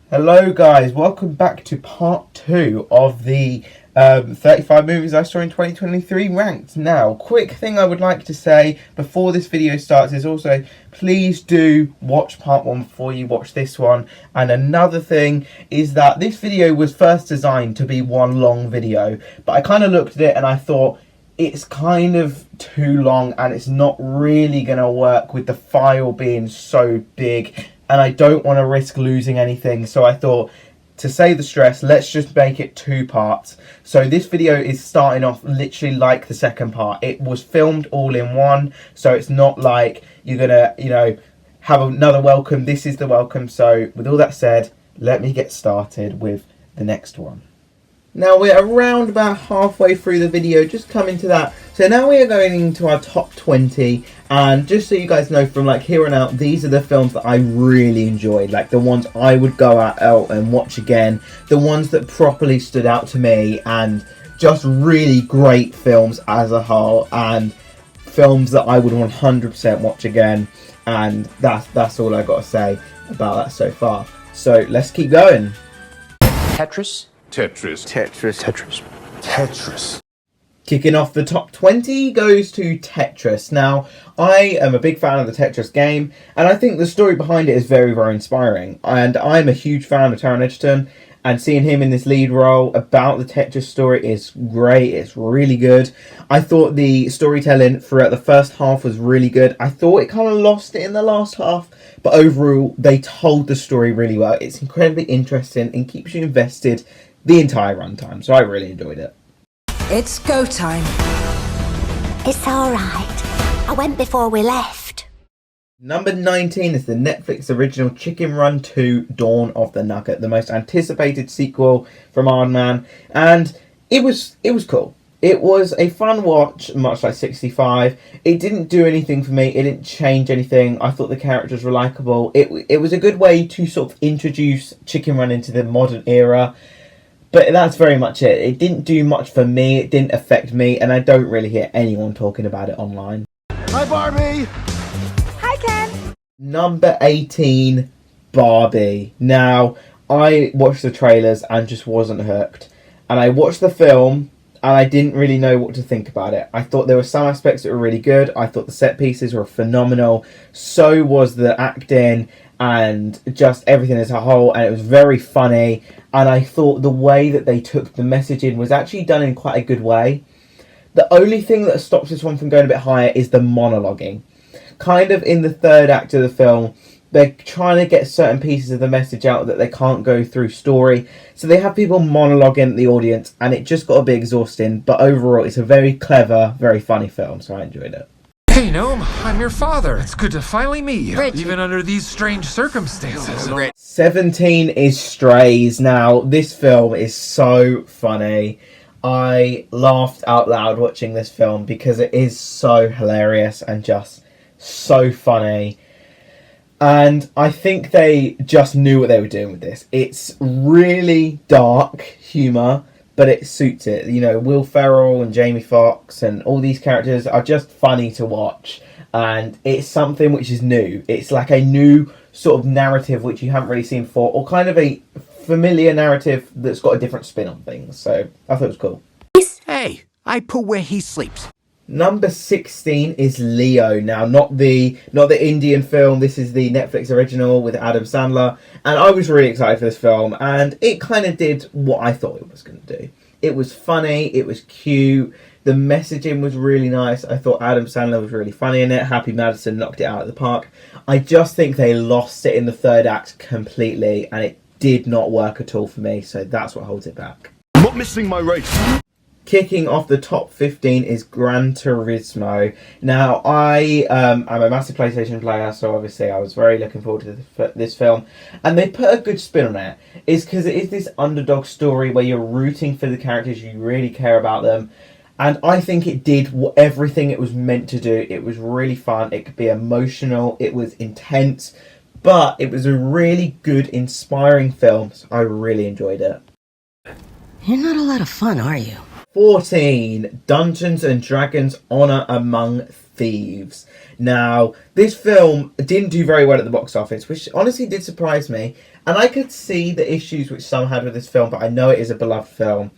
Hello guys, welcome back to part 2 of the 35 movies I saw in 2023 ranked. Now, quick thing I would like to say before this video starts is also please do watch part 1 before you watch this one. And another thing is that this video was first designed to be one long video, but I kind of looked at it and I thought it's kind of too long and it's not really going to work with the file being so big. And I don't want to risk losing anything, so I thought, to save the stress, let's just make it 2 parts. So this video is starting off literally like the second part. It was filmed all in one, so it's not like you're gonna, have another welcome. This is the welcome. So with all that said, let me get started with the next one. Now we're around about halfway through the video, just coming to that. So now we are going into our top 20, and just so you guys know, from like here on out, these are the films that I really enjoyed, like the ones I would go out and watch again, the ones that properly stood out to me, and just really great films as a whole, and films that I would 100% watch again. And that's all I got to say about that so far. So let's keep going. Tetris. Kicking off the top 20 goes to Tetris. Now, I am a big fan of the Tetris game, and I think the story behind it is very, very inspiring. And I'm a huge fan of Taron Egerton, and seeing him in this lead role about the Tetris story is great. It's really good. I thought the storytelling throughout the first half was really good. I thought it kind of lost it in the last half, but overall, they told the story really well. It's incredibly interesting and keeps you invested the entire runtime, so I really enjoyed it. It's go time. It's all right. I went before we left. Number 19 is the Netflix original Chicken Run 2 Dawn of the Nugget, the most anticipated sequel from Aardman, and it was cool. It was a fun watch, much like 65. It didn't do anything for me. It didn't change anything. I thought the characters were likable. It was a good way to sort of introduce Chicken Run into the modern era. But that's very much it. It didn't do much for me. It didn't affect me. And I don't really hear anyone talking about it online. Hi, Barbie. Hi, Ken. Number 18, Barbie. Now, I watched the trailers and just wasn't hooked. And I watched the film and I didn't really know what to think about it. I thought there were some aspects that were really good. I thought the set pieces were phenomenal. So was the acting and just everything as a whole. And it was very funny. And I thought the way that they took the messaging was actually done in quite a good way. The only thing that stops this one from going a bit higher is the monologuing. Kind of in the third act of the film, they're trying to get certain pieces of the message out that they can't go through story. So they have people monologuing at the audience, and it just got a bit exhausting. But overall, it's a very clever, very funny film, so I enjoyed it. Hey, Gnome, I'm your father. It's good to finally meet you, Reggie. even under these strange circumstances. 17 is Strays. Now, this film is so funny. I laughed out loud watching this film because it is so hilarious and just so funny. And I think they just knew what they were doing with this. It's really dark humour, but it suits it. Will Ferrell and Jamie Foxx and all these characters are just funny to watch. And it's something which is new. It's like a new sort of narrative which you haven't really seen before, or kind of a familiar narrative that's got a different spin on things. So I thought it was cool. Hey, I put where he sleeps. Number 16 is Leo. Now, not the Indian film. This is the Netflix original with Adam Sandler. And I was really excited for this film. And it kind of did what I thought it was going to do. It was funny. It was cute. The messaging was really nice. I thought Adam Sandler was really funny in it. Happy Madison knocked it out of the park. I just think they lost it in the third act completely. And it did not work at all for me. So that's what holds it back. I'm not missing my race. Kicking off the top 15 is Gran Turismo. Now, I am a massive PlayStation player, so obviously I was very looking forward to this film. And they put a good spin on it. It's because it is this underdog story where you're rooting for the characters, you really care about them. And I think it did everything it was meant to do. It was really fun. It could be emotional. It was intense. But it was a really good, inspiring film. So I really enjoyed it. You're not a lot of fun, are you? 14, Dungeons and Dragons Honor Among Thieves. Now, this film didn't do very well at the box office, which honestly did surprise me. And I could see the issues which some had with this film, but I know it is a beloved film.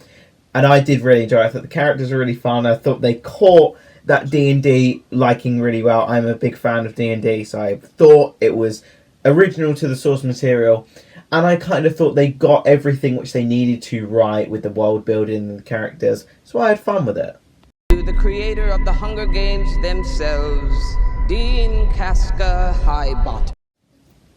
And I did really enjoy it. I thought the characters were really fun. I thought they caught that D&D liking really well. I'm a big fan of D&D, so I thought it was original to the source material. And I kind of thought they got everything which they needed to right with the world building and the characters. So I had fun with it. To the creator of the Hunger Games themselves, Dean Casca Highbottom.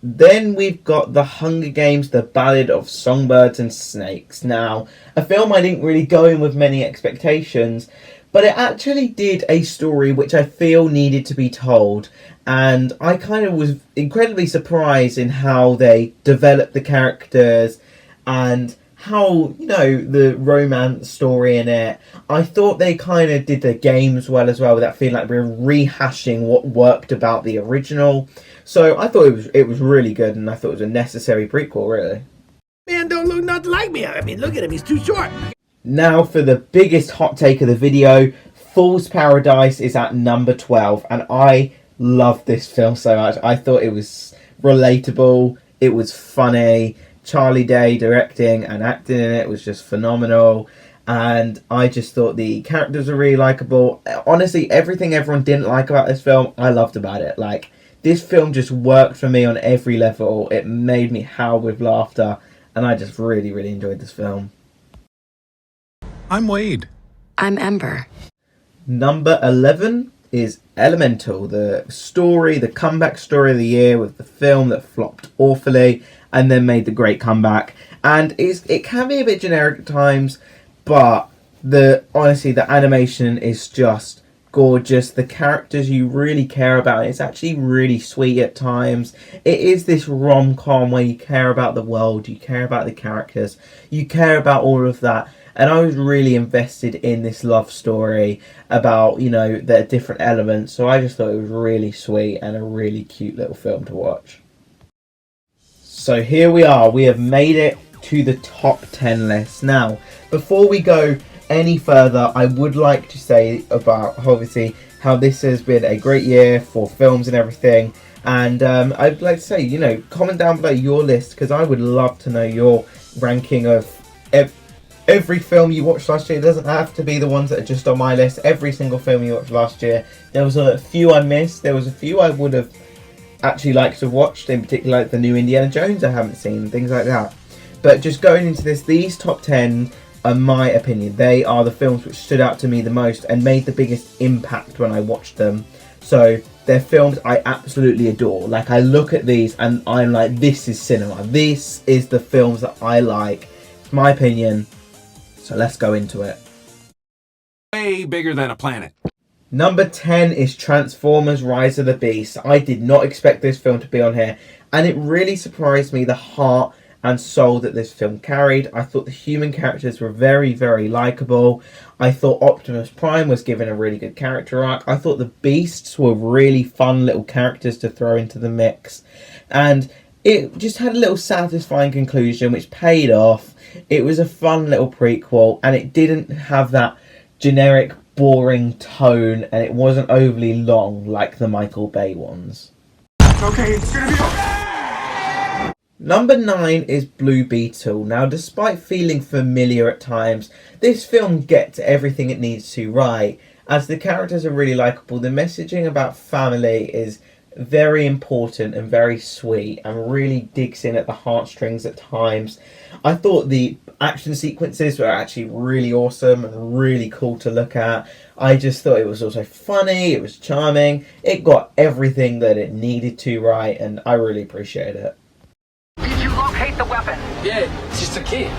Then we've got The Hunger Games, The Ballad of Songbirds and Snakes. Now, a film I didn't really go in with many expectations, but it actually did a story which I feel needed to be told. And I kind of was incredibly surprised in how they developed the characters and how, you know, the romance story in it. I thought they kind of did the games well as well, without feeling like we were rehashing what worked about the original. So I thought it was really good, and I thought it was a necessary prequel, really. Man don't look nothing like me. I mean, look at him, he's too short. Now for the biggest hot take of the video, Fool's Paradise is at number 12, and I loved this film so much. I thought it was relatable, it was funny, Charlie Day directing and acting in it was just phenomenal, and I just thought the characters were really likeable. Honestly, everything everyone didn't like about this film, I loved about it. Like, this film just worked for me on every level. It made me howl with laughter, and I just really, really enjoyed this film. I'm Wade. I'm Ember. Number 11 is Elemental, the story, the comeback story of the year, with the film that flopped awfully and then made the great comeback. And it can be a bit generic at times, but honestly, the animation is just gorgeous. The characters you really care about. It's actually really sweet at times. It is this rom-com where you care about the world, you care about the characters, you care about all of that. And I was really invested in this love story about, you know, the different elements. So I just thought it was really sweet and a really cute little film to watch. So here we are. We have made it to the top 10 list. Now, before we go any further, I would like to say about, obviously, how this has been a great year for films and everything. And I'd like to say, you know, comment down below your list, because I would love to know your ranking of every film you watched last year. It doesn't have to be the ones that are just on my list. Every single film you watched last year. There was a few I missed. There was a few I would have actually liked to have watched, in particular like the new Indiana Jones I haven't seen, things like that. But just going into this, these top 10, in my opinion, they are the films which stood out to me the most and made the biggest impact when I watched them. So they're films I absolutely adore. Like, I look at these and I'm like, this is cinema. This is the films that I like. It's my opinion. So let's go into it. Way bigger than a planet. Number 10 is Transformers Rise of the Beast. I did not expect this film to be on here, and it really surprised me the heart and soul that this film carried. I thought the human characters were very, very likeable. I thought Optimus Prime was given a really good character arc. I thought the Beasts were really fun little characters to throw into the mix. And it just had a little satisfying conclusion which paid off. It was a fun little prequel, and it didn't have that generic, boring tone, and it wasn't overly long like the Michael Bay ones. Okay, it's gonna be okay! Number 9 is Blue Beetle. Now, despite feeling familiar at times, this film gets everything it needs to right, as the characters are really likeable. The messaging about family is very important and very sweet, and really digs in at the heartstrings at times. I thought the action sequences were actually really awesome and really cool to look at. I just thought it was also funny, it was charming, it got everything that it needed to right, and I really appreciated it. Did you locate the weapon? Yeah, just a kid.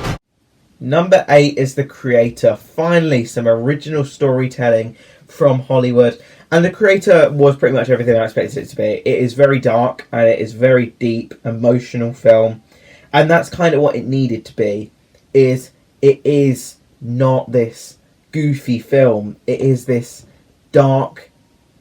Number 8 is The Creator. Finally, some original storytelling from Hollywood. And The Creator was pretty much everything I expected it to be. It is very dark, and it is very deep, emotional film. And that's kind of what it needed to be. It is not this goofy film. It is this dark,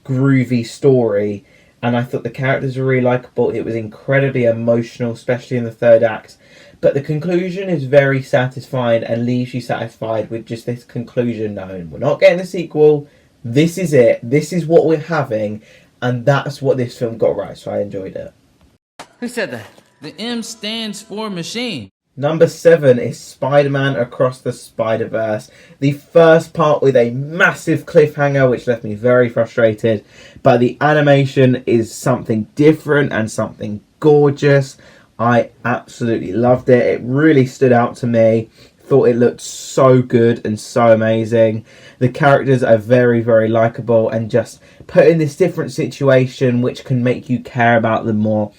groovy story. And I thought the characters were really likeable. It was incredibly emotional, especially in the third act. But the conclusion is very satisfying and leaves you satisfied with just this conclusion known. We're not getting a sequel. This is it. This is what we're having. And that's what this film got right. So I enjoyed it. Who said that? The M stands for machine. Number 7 is Spider-Man Across the Spider-Verse. The first part with a massive cliffhanger, which left me very frustrated. But the animation is something different and something gorgeous. I absolutely loved it. It really stood out to me. Thought it looked so good and so amazing. The characters are very, very likable and just put in this different situation which can make you care about them more.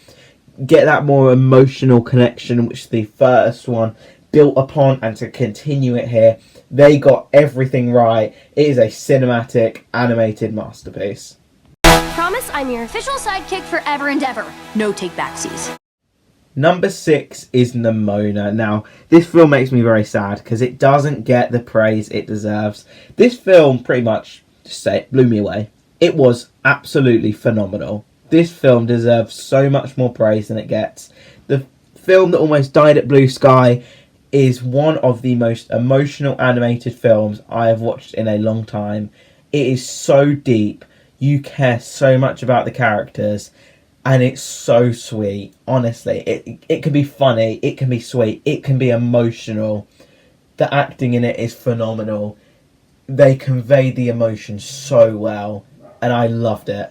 Get that more emotional connection which the first one built upon, and to continue it here, they got everything right. It is a cinematic animated masterpiece. Promise I'm your official sidekick forever and ever. No take-backsies. Number 6 is Nimona. Now, this film makes me very sad because it doesn't get the praise it deserves. This film pretty much, just say it, blew me away. It was absolutely phenomenal. This film deserves so much more praise than it gets. The film that almost died at Blue Sky is one of the most emotional animated films I have watched in a long time. It is so deep. You care so much about the characters. And it's so sweet. Honestly, it can be funny. It can be sweet. It can be emotional. The acting in it is phenomenal. They convey the emotion so well. And I loved it.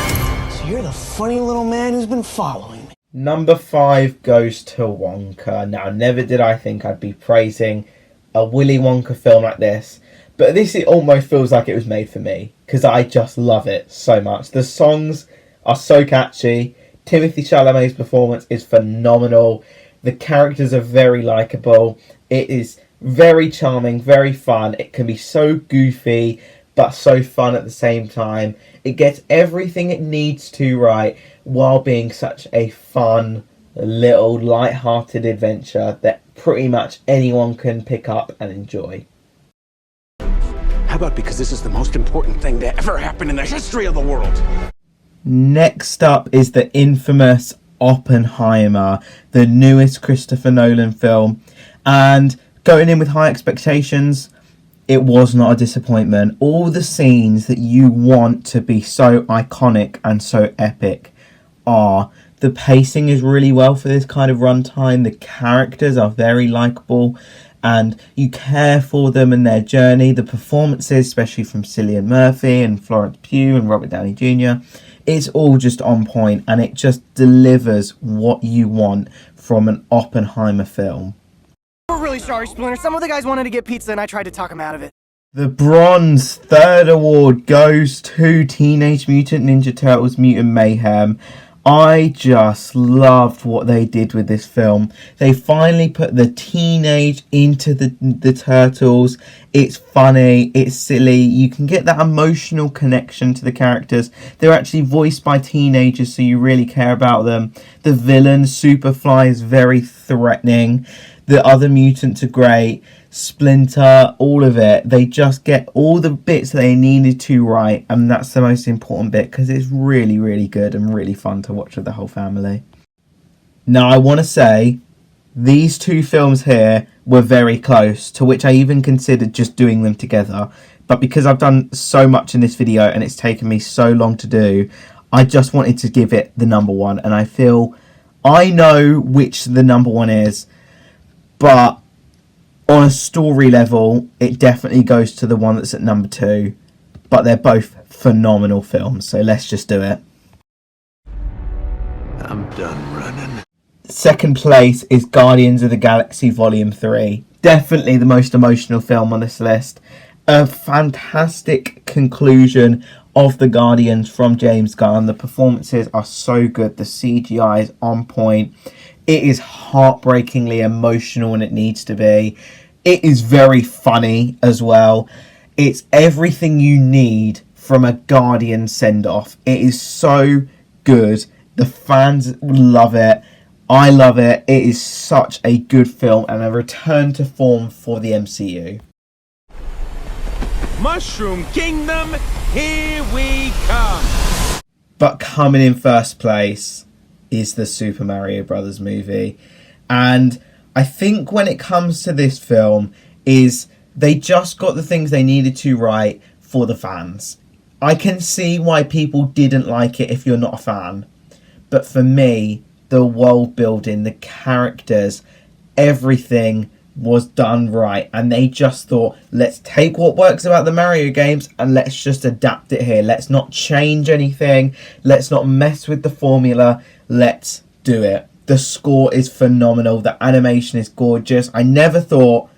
So you're the funny little man who's been following me. Number 5 goes to Wonka. Now, never did I think I'd be praising a Willy Wonka film like this. But this, it almost feels like it was made for me. Because I just love it so much. The songs are so catchy. Timothée Chalamet's performance is phenomenal. The characters are very likable. It is very charming, very fun. It can be so goofy, but so fun at the same time. It gets everything it needs to right, while being such a fun, little, light-hearted adventure that pretty much anyone can pick up and enjoy. How about because this is the most important thing to ever happen in the history of the world? Next up is the infamous Oppenheimer, the newest Christopher Nolan film. And going in with high expectations, it was not a disappointment. All the scenes that you want to be so iconic and so epic are. The pacing is really well for this kind of runtime. The characters are very likable and you care for them and their journey. The performances, especially from Cillian Murphy and Florence Pugh and Robert Downey Jr., it's all just on point and it just delivers what you want from an Oppenheimer film. We're really sorry, Splinter. Some of the guys wanted to get pizza and I tried to talk them out of it. The bronze third award goes to Teenage Mutant Ninja Turtles Mutant Mayhem. I just loved what they did with this film. They finally put the teenage into the turtles. It's funny, it's silly. You can get that emotional connection to the characters. They're actually voiced by teenagers, so you really care about them. The villain, Superfly, is very threatening. The other mutants are great. Splinter, all of it. They just get all the bits they needed to right, and that's the most important bit because it's really, really good and really fun to watch with the whole family. Now, I want to say these two films here were very close, to which I even considered just doing them together. But because I've done so much in this video and it's taken me so long to do, I just wanted to give it the number one. And I feel I know which the number one is, but on a story level, it definitely goes to the one that's at number 2. But they're both phenomenal films, so let's just do it. I'm done running. Second place is Guardians of the Galaxy Volume 3. Definitely the most emotional film on this list. A fantastic conclusion of the Guardians from James Gunn. The performances are so good. The CGI is on point. It is heartbreakingly emotional when it needs to be. It is very funny as well. It's everything you need from a Guardian send-off. It is so good. The fans love it. I love it. It is such a good film and a return to form for the MCU. Mushroom Kingdom, here we come! But coming in first place is the Super Mario Brothers movie. And I think when it comes to this film is they just got the things they needed to right for the fans. I can see why people didn't like it if you're not a fan. But for me, the world building, the characters, everything was done right, and they just thought, let's take what works about the Mario games and let's just adapt it here. Let's not change anything, let's not mess with the formula, let's do it. The score is phenomenal, the animation is gorgeous. I never thought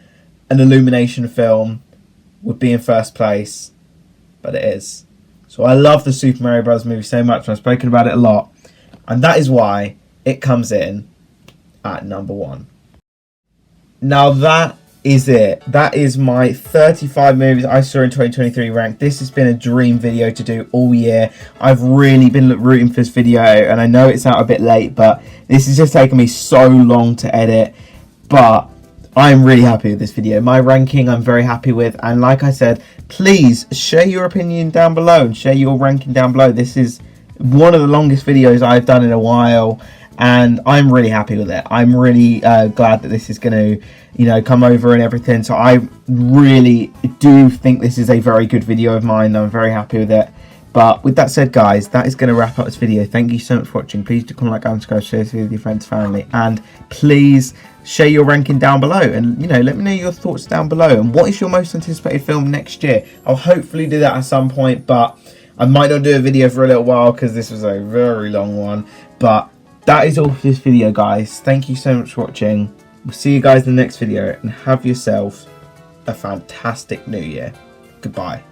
an Illumination film would be in first place, but it is. So I love the Super Mario Bros. Movie so much, and I've spoken about it a lot, and that is why it comes in at number 1. Now that is it. That is my 35 movies I saw in 2023 ranked. This has been a dream video to do all year. I've really been rooting for this video, and I know it's out a bit late, but this has just taken me so long to edit. But I'm really happy with this video. My ranking I'm very happy with, and like I said, please share your opinion down below and share your ranking down below. This is one of the longest videos I've done in a while, and I'm really happy with it. I'm really glad that this is going to, you know, come over and everything. So I really do think this is a very good video of mine. I'm very happy with it. But with that said, guys, that is going to wrap up this video. Thank you so much for watching. Please do comment, like, and subscribe, share this video with your friends, family, and please share your ranking down below. And, you know, let me know your thoughts down below. And what is your most anticipated film next year? I'll hopefully do that at some point, but I might not do a video for a little while because this was a very long one. But that is all for this video, guys. Thank you so much for watching. We'll see you guys in the next video, and have yourself a fantastic new year. Goodbye.